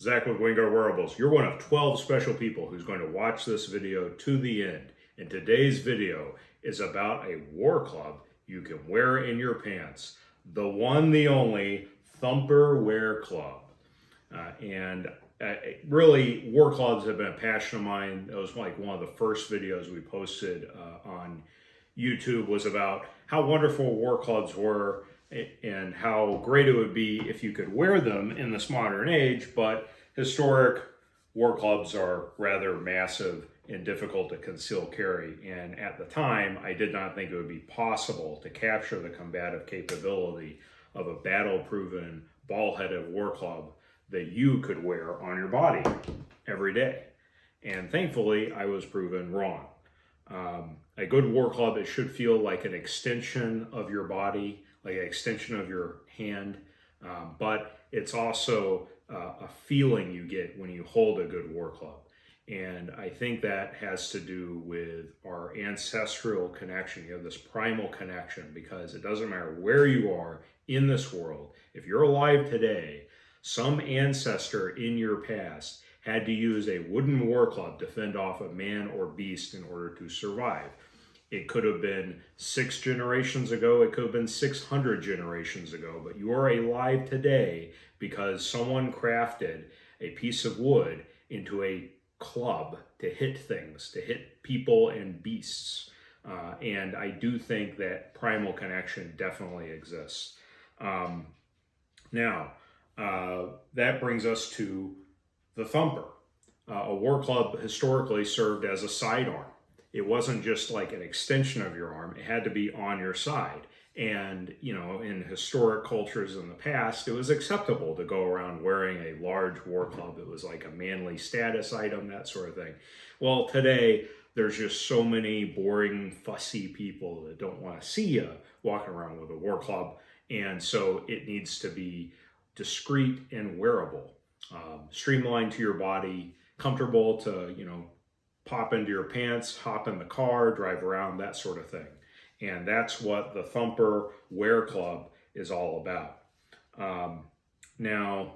Zach with Wingo Wearables. You're one of 12 special people who's going to watch this video to the end. And today's video is about a war club you can wear in your pants. The one, the only, Thumper Wear Club. Really, war clubs have been a passion of mine. That was like one of the first videos we posted on YouTube, was about how wonderful war clubs were and how great it would be if you could wear them in this modern age, but historic war clubs are rather massive and difficult to conceal carry. And at the time, I did not think it would be possible to capture the combative capability of a battle-proven, ball-headed war club that you could wear on your body every day. And thankfully, I was proven wrong. A good war club, it should feel like an extension of your body, like an extension of your hand, but it's also a feeling you get when you hold a good war club. And I think that has to do with our ancestral connection. You have this primal connection, because it doesn't matter where you are in this world. If you're alive today, some ancestor in your past had to use a wooden war club to fend off a man or beast in order to survive. It could have been 6 generations ago, it could have been 600 generations ago, but you are alive today because someone crafted a piece of wood into a club to hit things, to hit people and beasts. And I do think that primal connection definitely exists. Now, that brings us to the Thumper. A war club historically served as a sidearm. It wasn't just like an extension of your arm, it had to be on your side. And, you know, in historic cultures in the past, it was acceptable to go around wearing a large war club. It was like a manly status item, that sort of thing. Well, today, there's just so many boring, fussy people that don't want to see you walking around with a war club. And so it needs to be discreet and wearable, streamlined to your body, comfortable to, you know, pop into your pants, hop in the car, drive around, that sort of thing. And that's what the Thumper Wear Club is all about. Now,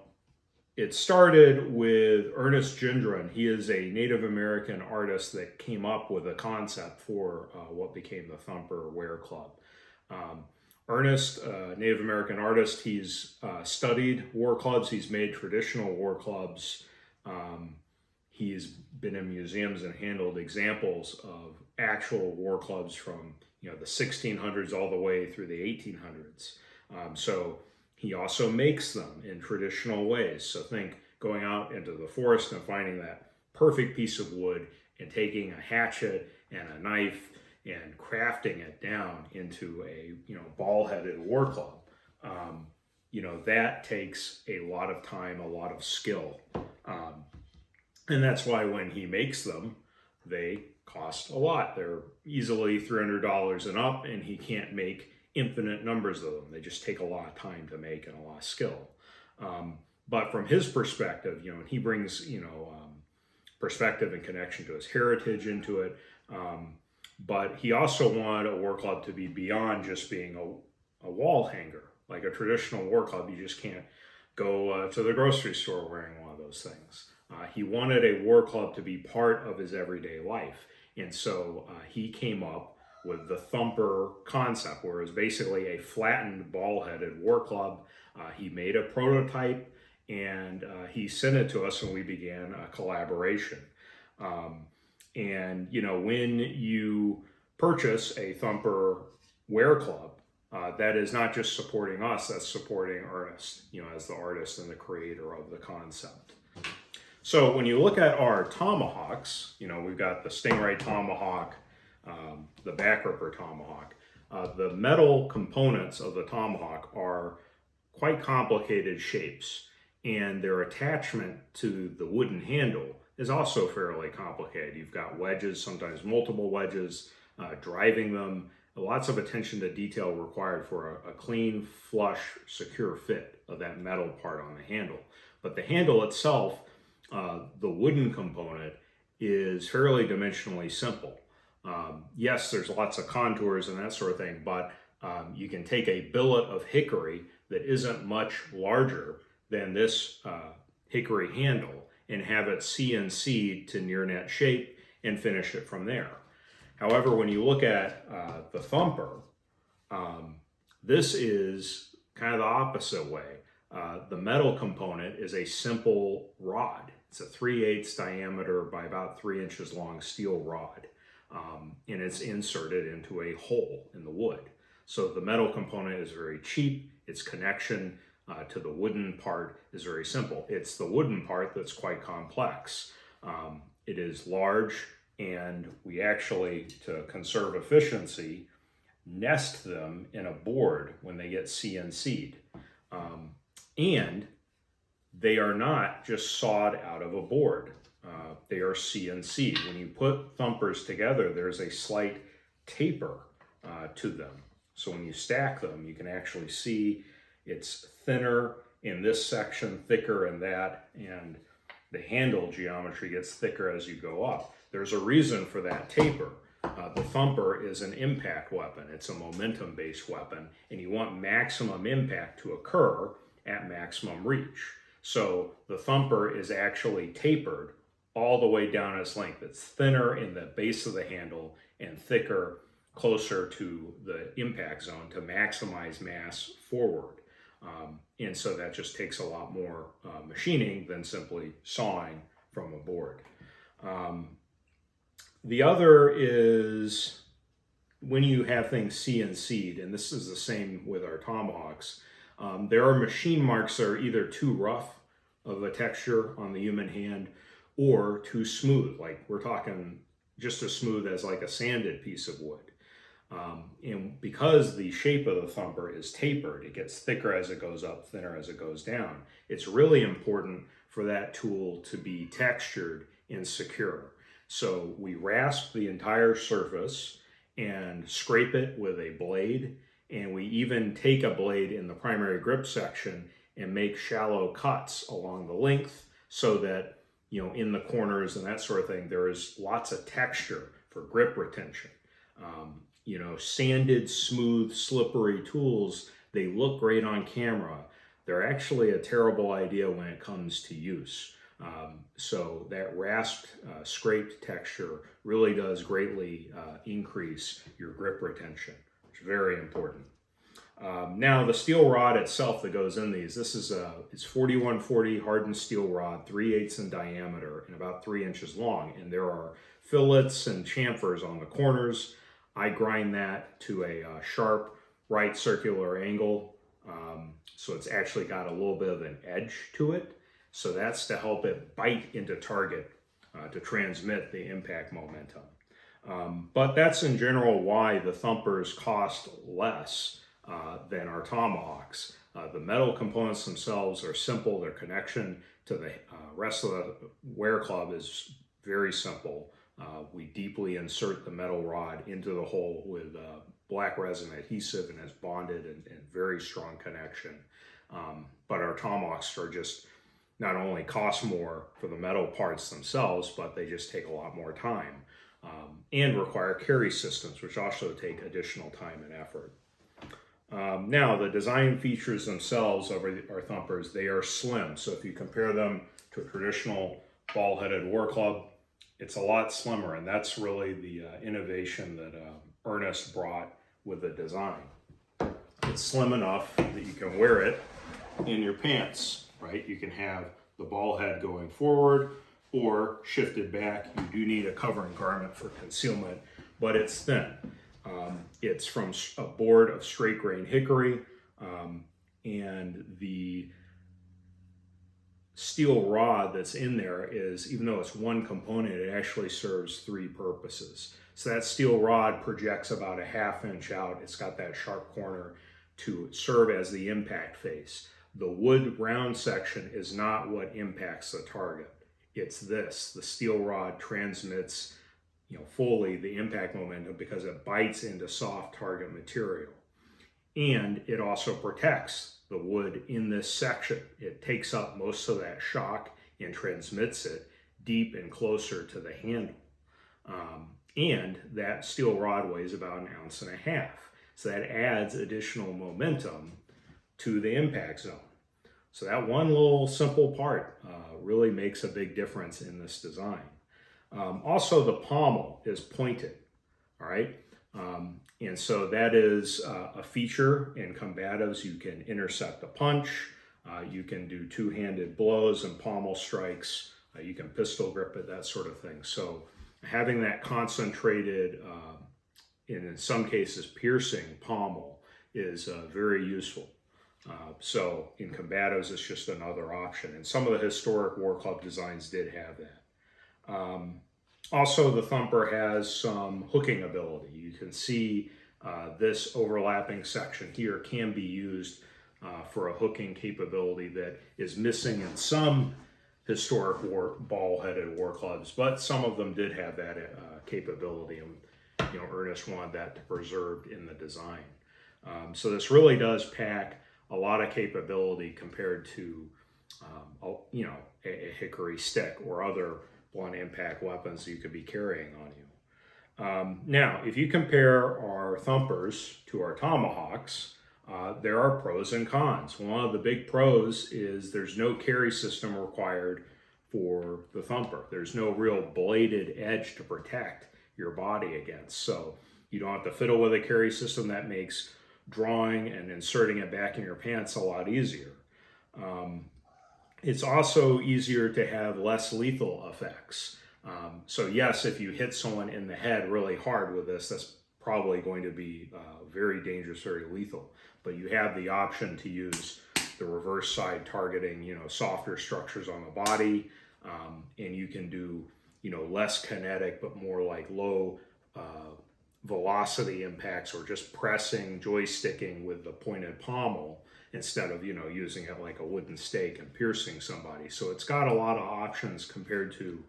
it started with Ernest Gendron. He is a Native American artist that came up with a concept for what became the Thumper Wear Club. Ernest, Native American artist, he's studied war clubs. He's made traditional war clubs. He's been in museums and handled examples of actual war clubs from, you know, the 1600s all the way through the 1800s. So he also makes them in traditional ways. So think going out into the forest and finding that perfect piece of wood and taking a hatchet and a knife and crafting it down into a, you know, ball-headed war club. You know, that takes a lot of time, a lot of skill. And that's why when he makes them, they cost a lot. They're easily $300 and up, and he can't make infinite numbers of them. They just take a lot of time to make and a lot of skill. But from his perspective, you know, and he brings, you know, perspective and connection to his heritage into it. But he also wanted a war club to be beyond just being a wall hanger. Like a traditional war club, you just can't go to the grocery store wearing one of those things. He wanted a war club to be part of his everyday life. And so he came up with the Thumper concept, where it was basically a flattened ball-headed war club. He made a prototype and he sent it to us, and we began a collaboration. And, you know, when you purchase a Thumper Wear Club, that is not just supporting us, that's supporting Ernest, you know, as the artist and the creator of the concept. So when you look at our tomahawks, you know, we've got the Stingray tomahawk, the backripper tomahawk. The metal components of the tomahawk are quite complicated shapes, and their attachment to the wooden handle is also fairly complicated. You've got wedges, sometimes multiple wedges, driving them, lots of attention to detail required for a clean, flush, secure fit of that metal part on the handle. But the handle itself, the wooden component, is fairly dimensionally simple. Yes, there's lots of contours and that sort of thing, but you can take a billet of hickory that isn't much larger than this hickory handle and have it CNC'd to near net shape and finish it from there. However, when you look at the Thumper, this is kind of the opposite way. The metal component is a simple rod. It's a 3/8 diameter by about 3 inches long steel rod, and it's inserted into a hole in the wood. So the metal component is very cheap. Its connection to the wooden part is very simple. It's the wooden part that's quite complex. It is large, and we actually, to conserve efficiency, nest them in a board when they get CNC'd. And they are not just sawed out of a board. They are CNC'd. When you put Thumpers together, there's a slight taper to them. So when you stack them, you can actually see it's thinner in this section, thicker in that, and the handle geometry gets thicker as you go up. There's a reason for that taper. The Thumper is an impact weapon. It's a momentum-based weapon, and you want maximum impact to occur at maximum reach. So the Thumper is actually tapered all the way down its length. It's thinner in the base of the handle and thicker closer to the impact zone to maximize mass forward. And so that just takes a lot more machining than simply sawing from a board. The other is when you have things CNC'd, and this is the same with our tomahawks, there are machine marks that are either too rough of a texture on the human hand or too smooth. Like we're talking just as smooth as like a sanded piece of wood. And because the shape of the Thumper is tapered, it gets thicker as it goes up, thinner as it goes down. It's really important for that tool to be textured and secure. So we rasp the entire surface and scrape it with a blade, and we even take a blade in the primary grip section and make shallow cuts along the length so that, you know, in the corners and that sort of thing, there is lots of texture for grip retention. You know, sanded, smooth, slippery tools, they look great on camera. They're actually a terrible idea when it comes to use. So that rasped, scraped texture really does greatly increase your grip retention, which is very important. Now the steel rod itself that goes in these, this is it's 4140 hardened steel rod, 3/8 in diameter and about 3 inches long. And there are fillets and chamfers on the corners. I grind that to a sharp right circular angle. So it's actually got a little bit of an edge to it. So that's to help it bite into target to transmit the impact momentum. But that's in general why the Thumpers cost less than our tomahawks. The metal components themselves are simple. Their connection to the rest of the WarClub is very simple. We deeply insert the metal rod into the hole with black resin adhesive, and it's bonded and very strong connection. But our tomahawks are just not only cost more for the metal parts themselves, but they just take a lot more time and require carry systems, which also take additional time and effort. Now, the design features themselves of our Thumpers, they are slim. So if you compare them to a traditional ball-headed WarClub, it's a lot slimmer, and that's really the innovation that Ernest brought with the design. It's slim enough that you can wear it in your pants, right? You can have the ball head going forward or shifted back. You do need a covering garment for concealment, but it's thin. It's from a board of straight grain hickory, and the steel rod that's in there is, even though it's one component, it actually serves three purposes. So that steel rod projects about a 1/2 inch out. It's got that sharp corner to serve as the impact face. The wood round section is not what impacts the target. It's this. The steel rod transmits, fully the impact momentum because it bites into soft target material. And it also protects the wood in this section. It takes up most of that shock and transmits it deep and closer to the handle. And that steel rod weighs about 1.5 ounces. So that adds additional momentum to the impact zone. So that one little simple part really makes a big difference in this design. Also, the pommel is pointed, all right? And so that is a feature in combatives. You can intercept a punch, you can do two-handed blows and pommel strikes, you can pistol grip it, that sort of thing. So having that concentrated, in some cases piercing pommel is very useful. So in combatives, it's just another option. And some of the historic war club designs did have that. Also, the Thumper has some hooking ability. You can see this overlapping section here can be used for a hooking capability that is missing in some historic ball-headed war clubs, but some of them did have that capability, and Ernest wanted that to preserved in the design. So this really does pack a lot of capability compared to a hickory stick or other blunt impact weapons you could be carrying on you. Now, if you compare our Thumpers to our tomahawks, there are pros and cons. One of the big pros is there's no carry system required for the Thumper. There's no real bladed edge to protect your body against. So you don't have to fiddle with a carry system. That makes drawing and inserting it back in your pants a lot easier. It's also easier to have less lethal effects. So yes, if you hit someone in the head really hard with this, that's probably going to be very dangerous, very lethal. But you have the option to use the reverse side targeting, softer structures on the body, and you can do, less kinetic but more like low velocity impacts, or just pressing, joysticking with the pointed pommel instead of, using it like a wooden stake and piercing somebody. So it's got a lot of options compared to,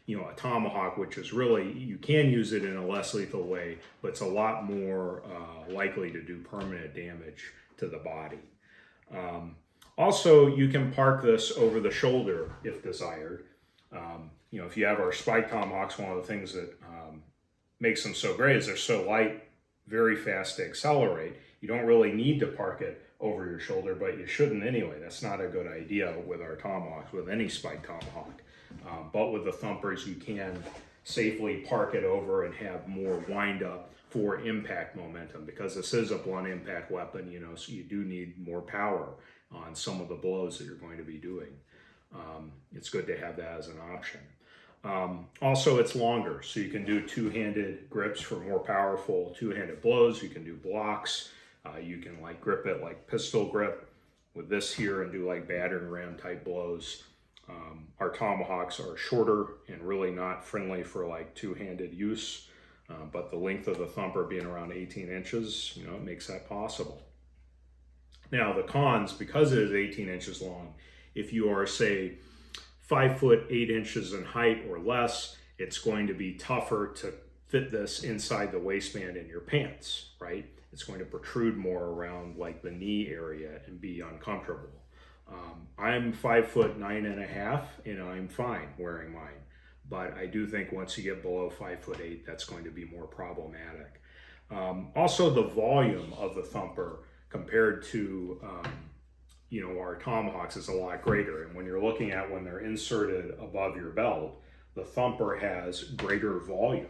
a tomahawk, which is really, you can use it in a less lethal way, but it's a lot more likely to do permanent damage to the body. Also, you can park this over the shoulder if desired. If you have our spike tomahawks, one of the things that makes them so great is they're so light, very fast to accelerate. You don't really need to park it over your shoulder, but you shouldn't anyway. That's not a good idea with our tomahawks, with any spike tomahawk. But with the Thumpers, you can safely park it over and have more wind up for impact momentum, because this is a blunt impact weapon, so you do need more power on some of the blows that you're going to be doing. It's good to have that as an option. Also, it's longer, so you can do two-handed grips for more powerful two-handed blows. You can do blocks. You can grip it like pistol grip with this here and do like battering ram type blows. Our tomahawks are shorter and really not friendly for like two-handed use, but the length of the Thumper being around 18 inches, it makes that possible. Now the cons, because it is 18 inches long, if you are, say, 5 foot 8 inches in height or less, it's going to be tougher to fit this inside the waistband in your pants, right? It's going to protrude more around like the knee area and be uncomfortable. I'm 5 foot 9.5 and I'm fine wearing mine, but I do think once you get below 5 foot 8, that's going to be more problematic. Also, the volume of the Thumper compared to our tomahawks is a lot greater. And when you're looking at when they're inserted above your belt, the Thumper has greater volume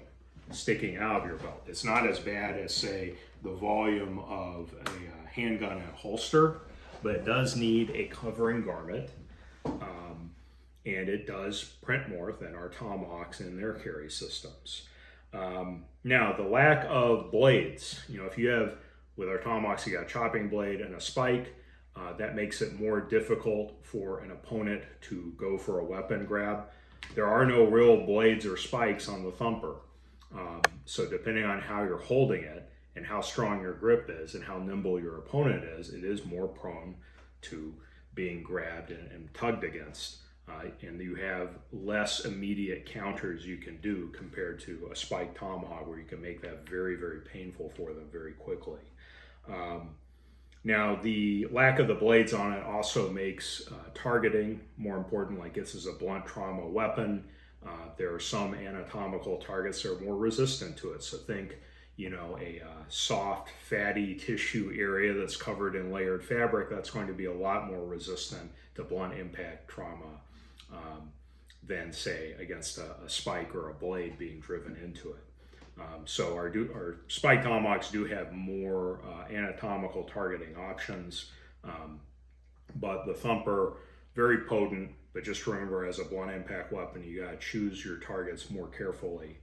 sticking out of your belt. It's not as bad as, say, the volume of a handgun and holster, but it does need a covering garment, and it does print more than our tomahawks in their carry systems. Now, the lack of blades, if you have, with our tomahawks, you got a chopping blade and a spike, that makes it more difficult for an opponent to go for a weapon grab. There are no real blades or spikes on the Thumper. So depending on how you're holding it and how strong your grip is and how nimble your opponent is, it is more prone to being grabbed and tugged against. And you have less immediate counters you can do compared to a spiked tomahawk, where you can make that very, very painful for them very quickly. Now, the lack of the blades on it also makes targeting more important. Like, this is a blunt trauma weapon. There are some anatomical targets that are more resistant to it. So think, a soft, fatty tissue area that's covered in layered fabric, that's going to be a lot more resistant to blunt impact trauma than, say, against a spike or a blade being driven into it. So our spike tomahawks do have more anatomical targeting options, but the Thumper, very potent, but just remember, as a blunt impact weapon, you got to choose your targets more carefully.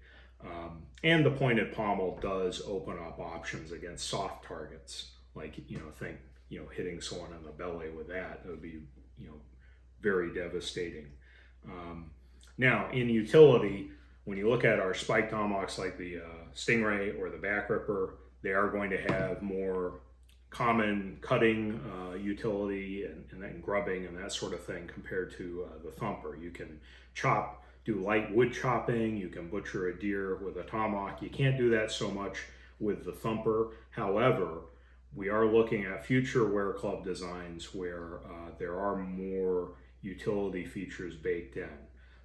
And the pointed pommel does open up options against soft targets, like, think, hitting someone in the belly with that. It would be, very devastating. Now, in utility, when you look at our spike tomahawks like the Stingray or the Back Ripper, they are going to have more common cutting utility and grubbing and that sort of thing compared to the Thumper. You can do light wood chopping, you can butcher a deer with a tomahawk. You can't do that so much with the Thumper. However, we are looking at future WarClub designs where there are more utility features baked in.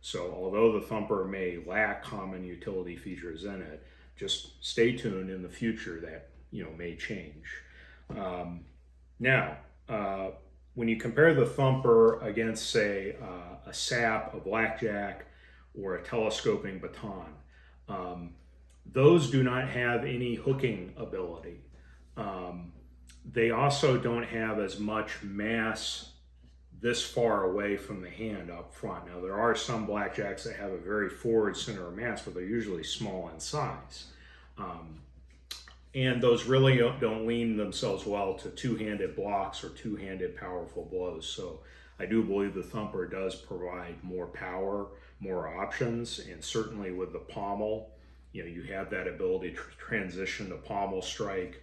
So although the Thumper may lack common utility features in it, just stay tuned. In the future that may change. Now, when you compare the Thumper against, say, a sap, a blackjack, or a telescoping baton, those do not have any hooking ability. They also don't have as much mass this far away from the hand up front. Now, there are some blackjacks that have a very forward center of mass, but they're usually small in size. And those really don't lean themselves well to two-handed blocks or two-handed powerful blows. So I do believe the Thumper does provide more power, more options, and certainly with the pommel, you have that ability to transition to pommel strike.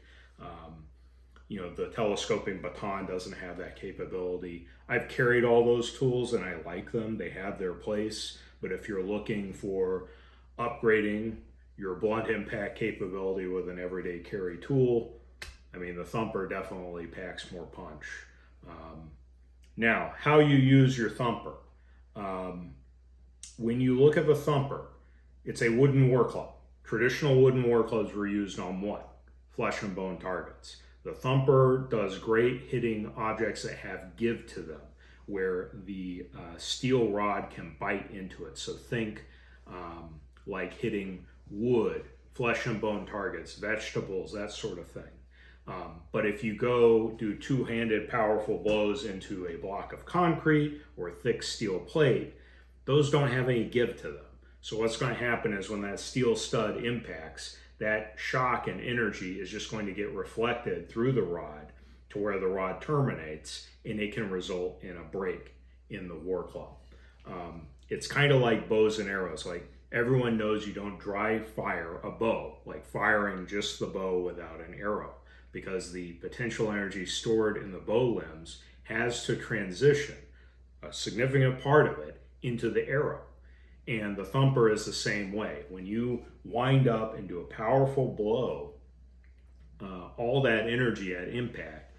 The telescoping baton doesn't have that capability. I've carried all those tools and I like them. They have their place. But if you're looking for upgrading your blunt impact capability with an everyday carry tool, the Thumper definitely packs more punch. Now, how you use your Thumper. When you look at the Thumper, it's a wooden war club. Traditional wooden war clubs were used on what? Flesh and bone targets. The Thumper does great hitting objects that have give to them, where the steel rod can bite into it. So think like hitting wood, flesh and bone targets, vegetables, that sort of thing. But if you go do two-handed powerful blows into a block of concrete or thick steel plate, those don't have any give to them. So what's going to happen is when that steel stud impacts, that shock and energy is just going to get reflected through the rod to where the rod terminates, and it can result in a break in the war club. It's kind of like bows and arrows. Like, everyone knows you don't dry fire a bow, like firing just the bow without an arrow, because the potential energy stored in the bow limbs has to transition a significant part of it into the arrow. And the Thumper is the same way. When you wind up and do a powerful blow, all that energy at impact,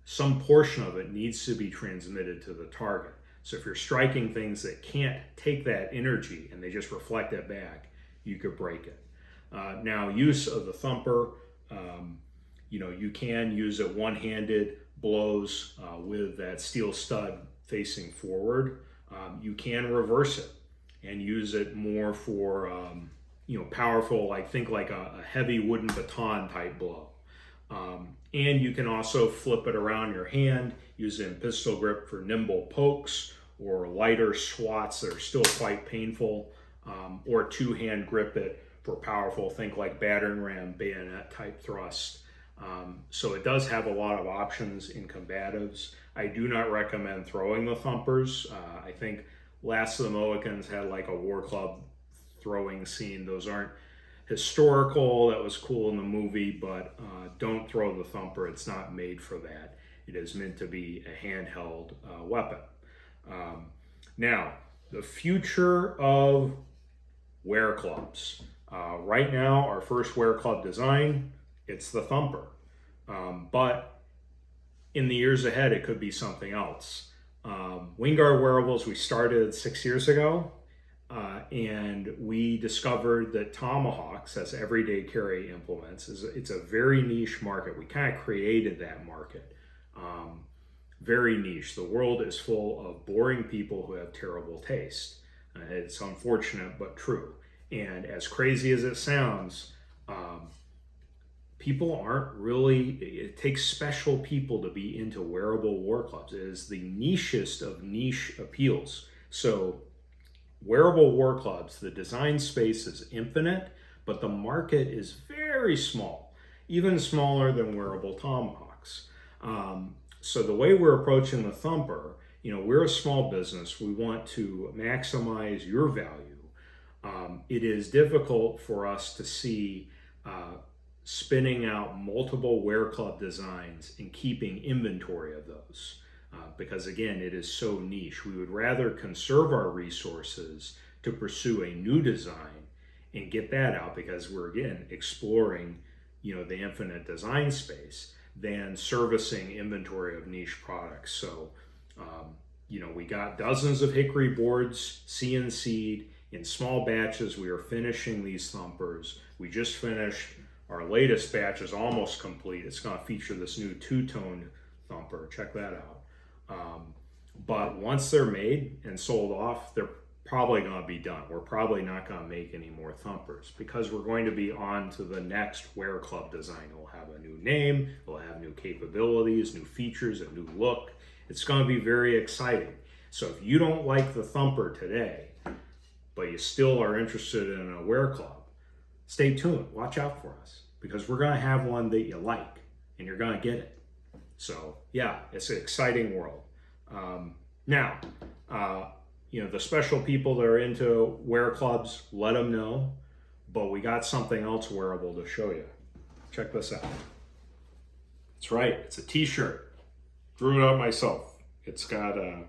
some portion of it needs to be transmitted to the target. So if you're striking things that can't take that energy and they just reflect it back, you could break it. Now, use of the Thumper, you can use it one-handed blows with that steel stud facing forward. You can reverse it and use it more for, powerful, think like a heavy wooden baton type blow. And you can also flip it around your hand, use it in pistol grip for nimble pokes or lighter swats that are still quite painful, or two-hand grip it for powerful, think like battering ram, bayonet type thrust. So it does have a lot of options in combatives. I do not recommend throwing the Thumpers. I think Last of the Mohicans had like a war club throwing scene. Those aren't historical. That was cool in the movie, but don't throw the Thumper. It's not made for that. It is meant to be a handheld weapon. Now, the future of WarClubs. Right now, our first WarClub design, it's the Thumper. But in the years ahead, it could be something else. Wingard wearables, we started 6 years ago, and we discovered that tomahawks, as everyday carry implements, it's a very niche market. We kind of created that market. Very niche. The world is full of boring people who have terrible taste. It's unfortunate, but true. And as crazy as it sounds, people aren't really, it takes special people to be into wearable war clubs. It is the nichest of niche appeals. So wearable war clubs, the design space is infinite, but the market is very small, even smaller than wearable tomahawks. So the way we're approaching the Thumper, we're a small business. We want to maximize your value. It is difficult for us to see spinning out multiple wear club designs and keeping inventory of those. Because again, it is so niche. We would rather conserve our resources to pursue a new design and get that out, because we're again exploring, the infinite design space, than servicing inventory of niche products. So, we got dozens of hickory boards, CNC'd in small batches. We are finishing these Thumpers. We just finished our latest batch, is almost complete. It's going to feature this new two-toned Thumper. Check that out. But once they're made and sold off, they're probably going to be done. We're probably not going to make any more Thumpers, because we're going to be on to the next Wear Club design. It'll have a new name, it'll have new capabilities, new features, a new look. It's going to be very exciting. So if you don't like the Thumper today, but you still are interested in a Wear Club, stay tuned. Watch out for us, because we're going to have one that you like, and you're going to get it. So yeah, it's an exciting world. Now, the special people that are into wear clubs, let them know. But we got something else wearable to show you. Check this out. That's right, it's a t-shirt. Drew it up myself. It's got a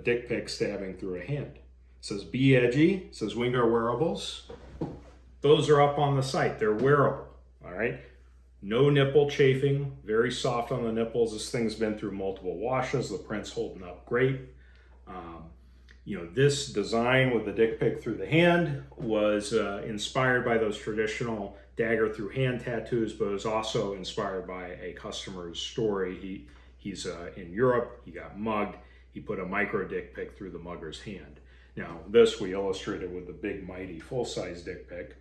dick pic stabbing through a hand. It says "Be Edgy." It says "Winger Wearables." Those are up on the site. They're wearable. All right. No nipple chafing. Very soft on the nipples. This thing's been through multiple washes. The print's holding up great. This design with the dick pic through the hand was inspired by those traditional dagger through hand tattoos, but it was also inspired by a customer's story. He's in Europe. He got mugged. He put a micro dick pic through the mugger's hand. Now, this we illustrated with the big, mighty, full-size dick pic.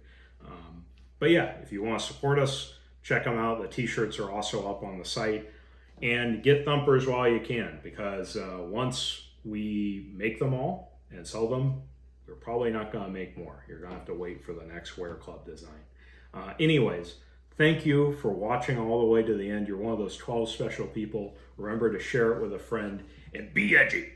But yeah, if you want to support us, check them out. The t-shirts are also up on the site. And get Thumpers while you can, because once we make them all and sell them, we're probably not going to make more. You're going to have to wait for the next Wear Club design. Anyways, thank you for watching all the way to the end. You're one of those 12 special people. Remember to share it with a friend, and be edgy.